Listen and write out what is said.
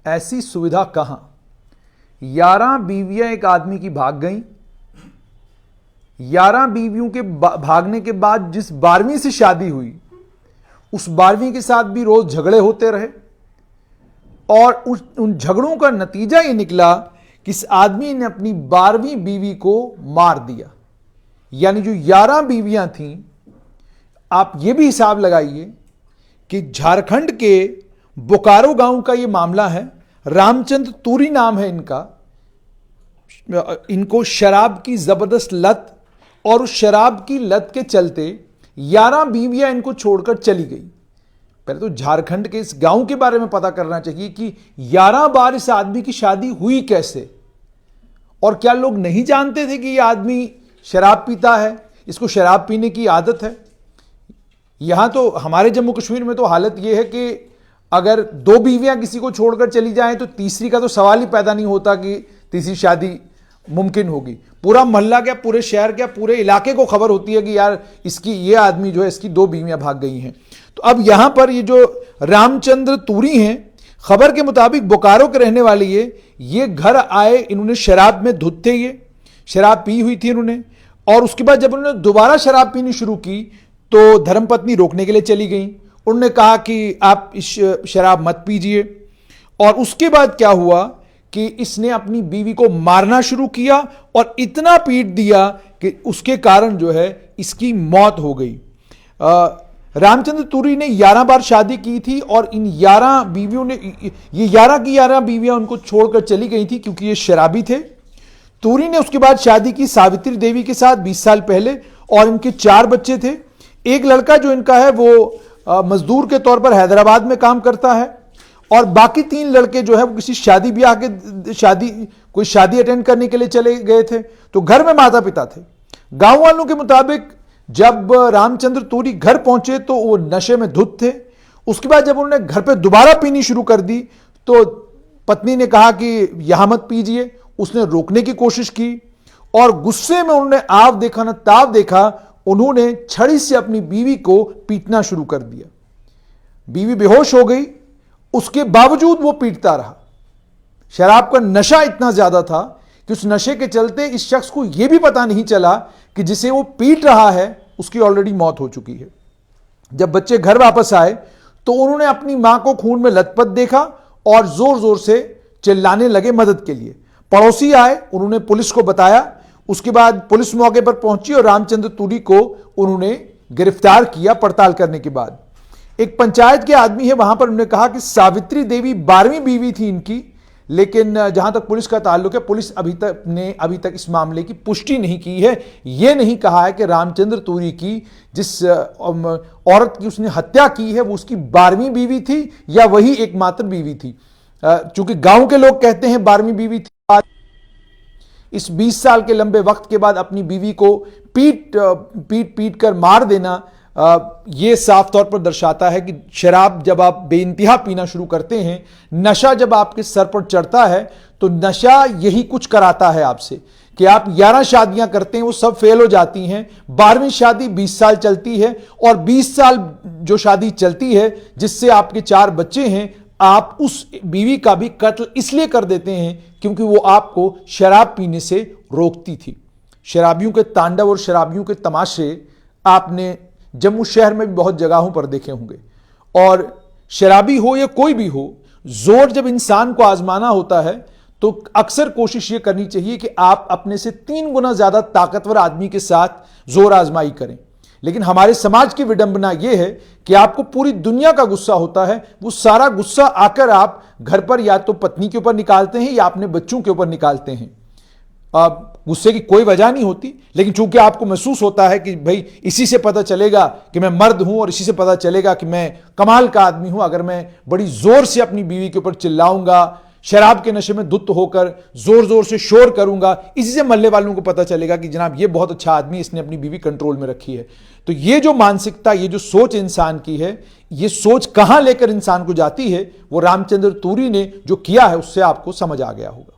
ऐसी सुविधा कहां। 11 बीवियां एक आदमी की भाग गईं। 11 बीवियों के भागने के बाद जिस 12वीं से शादी हुई उस 12वीं के साथ भी रोज झगड़े होते रहे और उन झगड़ों का नतीजा ये निकला कि इस आदमी ने अपनी 12वीं बीवी को मार दिया। यानी जो 11 बीवियां थीं, आप ये भी हिसाब लगाइए कि झारखंड के बोकारो गांव का ये मामला है। रामचंद्र तूरी नाम है इनका। इनको शराब की जबरदस्त लत और उस शराब की लत के चलते 11 बीवियां इनको छोड़कर चली गई। पहले तो झारखंड के इस गांव के बारे में पता करना चाहिए कि 11 बार इस आदमी की शादी हुई कैसे, और क्या लोग नहीं जानते थे कि यह आदमी शराब पीता है, इसको शराब पीने की आदत है। यहां तो हमारे जम्मू कश्मीर में तो हालत यह है कि अगर 2 बीवियां किसी को छोड़कर चली जाएं तो तीसरी का तो सवाल ही पैदा नहीं होता कि तीसरी शादी मुमकिन होगी। पूरा मोहल्ला क्या, पूरे शहर क्या, पूरे इलाके को खबर होती है कि यार इसकी ये आदमी जो है इसकी 2 बीवियां भाग गई हैं। तो अब यहां पर ये जो रामचंद्र तूरी हैं, खबर के मुताबिक बोकारो के रहने वाले ये घर आए, इन्होंने शराब में धुत थे, ये शराब पी हुई थी इन्होंने, और उसके बाद जब उन्होंने दोबारा शराब पीनी शुरू की तो धर्मपत्नी रोकने के लिए चली गई। उन्होंने कहा कि आप इस शराब मत पीजिए, और उसके बाद क्या हुआ कि इसने अपनी बीवी को मारना शुरू किया और इतना पीट दिया कि उसके कारण जो है इसकी मौत हो गई। रामचंद्र तूरी ने 11 बार शादी की थी और इन 11 बीवियों ने, ये 11 की 11 बीवियां उनको छोड़कर चली गई थी क्योंकि ये शराबी थे। तूरी ने उसके बाद शादी की सावित्री देवी के साथ 20 साल पहले, और इनके 4 बच्चे थे। एक लड़का जो इनका है वो मजदूर के तौर पर हैदराबाद में काम करता है, और बाकी 3 लड़के जो है वो किसी शादी ब्याह के कोई शादी अटेंड करने के लिए चले गए थे। तो घर में माता पिता थे। गांव वालों के मुताबिक जब रामचंद्र तूरी घर पहुंचे तो वो नशे में धुत थे। उसके बाद जब उन्होंने घर पे दोबारा पीनी शुरू कर दी तो पत्नी ने कहा कि यहां मत पीजिए। उसने रोकने की कोशिश की और गुस्से में उन्होंने आव देखा न ताव देखा, उन्होंने छड़ी से अपनी बीवी को पीटना शुरू कर दिया। बीवी बेहोश हो गई, उसके बावजूद वो पीटता रहा। शराब का नशा इतना ज्यादा था कि उस नशे के चलते इस शख्स को यह भी पता नहीं चला कि जिसे वो पीट रहा है उसकी ऑलरेडी मौत हो चुकी है। जब बच्चे घर वापस आए तो उन्होंने अपनी मां को खून में लथपथ देखा और जोर जोर से चिल्लाने लगे मदद के लिए। पड़ोसी आए, उन्होंने पुलिस को बताया। उसके बाद पुलिस मौके पर पहुंची और रामचंद्र तूरी को उन्होंने गिरफ्तार किया। पड़ताल करने के बाद एक पंचायत के आदमी है वहां पर, उन्होंने कहा कि सावित्री देवी 12वीं बीवी थी इनकी, लेकिन जहां तक पुलिस का ताल्लुक है, पुलिस अभी तक इस मामले की पुष्टि नहीं की है। यह नहीं कहा है कि रामचंद्र तूरी की जिस औरत की उसने हत्या की है वो उसकी 12वीं बीवी थी या वही एकमात्र बीवी थी। चूंकि गांव के लोग कहते हैं 12वीं बीवी थी। इस 20 साल के लंबे वक्त के बाद अपनी बीवी को पीट कर मार देना, यह साफ तौर पर दर्शाता है कि शराब जब आप बेइंतहा पीना शुरू करते हैं, नशा जब आपके सर पर चढ़ता है तो नशा यही कुछ कराता है आपसे कि आप 11 शादियां करते हैं, वो सब फेल हो जाती हैं। 12वीं शादी 20 साल चलती है और 20 साल जो शादी चलती है जिससे आपके 4 बच्चे हैं, आप उस बीवी का भी कत्ल इसलिए कर देते हैं क्योंकि वो आपको शराब पीने से रोकती थी। शराबियों के तांडव और शराबियों के तमाशे आपने जम्मू शहर में भी बहुत जगहों पर देखे होंगे। और शराबी हो या कोई भी हो, जोर जब इंसान को आजमाना होता है तो अक्सर कोशिश ये करनी चाहिए कि आप अपने से 3 गुना ज्यादा ताकतवर आदमी के साथ जोर आजमाई करें। लेकिन हमारे समाज की विडंबना यह है कि आपको पूरी दुनिया का गुस्सा होता है, वो सारा गुस्सा आकर आप घर पर या तो पत्नी के ऊपर निकालते हैं या अपने बच्चों के ऊपर निकालते हैं। गुस्से की कोई वजह नहीं होती, लेकिन चूंकि आपको महसूस होता है कि भाई इसी से पता चलेगा कि मैं मर्द हूं और इसी से पता चलेगा कि मैं कमाल का आदमी हूं अगर मैं बड़ी जोर से अपनी बीवी के ऊपर चिल्लाऊंगा, शराब के नशे में धुत होकर जोर जोर से शोर करूंगा, इसी से मोहल्ले वालों को पता चलेगा कि जनाब ये बहुत अच्छा आदमी, इसने अपनी बीवी कंट्रोल में रखी है। तो ये जो मानसिकता, ये जो सोच इंसान की है, ये सोच कहां लेकर इंसान को जाती है, वो रामचंद्र तूरी ने जो किया है उससे आपको समझ आ गया होगा।